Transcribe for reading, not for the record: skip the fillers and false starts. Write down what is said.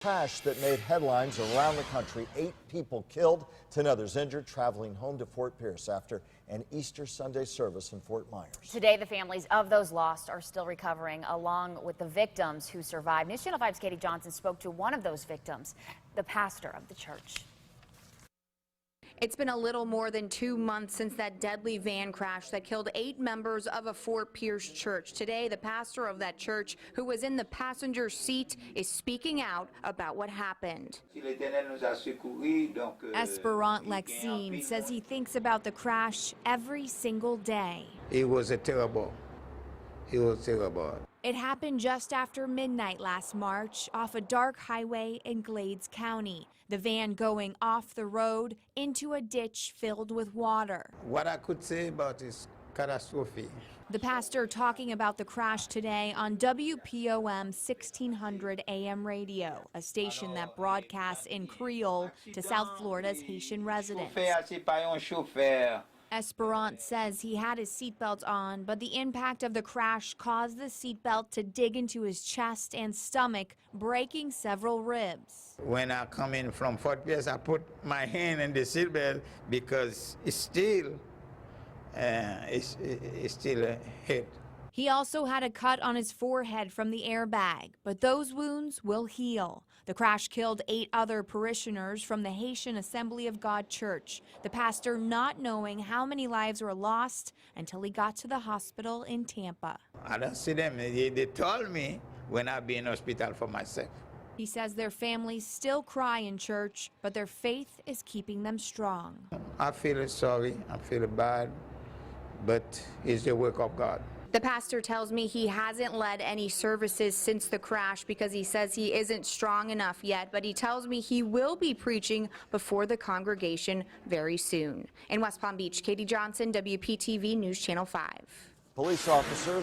Crash that made headlines around the country. 8 people killed, 10 others injured, traveling home to Fort Pierce after an Easter Sunday service in Fort Myers. Today, the families of those lost are still recovering, along with the victims who survived. News Channel 5's Katie Johnson spoke to one of those victims, the pastor of the church. It's been a little more than 2 months since that deadly van crash that killed 8 members of a Fort Pierce church. Today, the pastor of that church, who was in the passenger seat, is speaking out about what happened. Esperant Lexine says he thinks about the crash every single day. It was terrible. It happened just after midnight last March off a dark highway in Glades County. The van going off the road into a ditch filled with water. What I could say about is catastrophe. The pastor talking about the crash today on WPOM 1600 AM radio, a station that broadcasts in Creole to South Florida's Haitian residents. Esperant says he had his seatbelt on, but the impact of the crash caused the seatbelt to dig into his chest and stomach, breaking several ribs. When I come in from Fort Pierce, I put my hand in the seatbelt because it's still a hit. He also had a cut on his forehead from the airbag, but those wounds will heal. The crash killed 8 other parishioners from the Haitian Assembly of God Church, the pastor not knowing how many lives were lost until he got to the hospital in Tampa. I don't see them. They told me when I'll be in hospital for myself. He says their families still cry in church, but their faith is keeping them strong. I feel sorry, I feel bad, but it's the work of God. The pastor tells me he hasn't led any services since the crash because he says he isn't strong enough yet, but he tells me he will be preaching before the congregation very soon. In West Palm Beach, Katie Johnson, WPTV News Channel 5. Police officers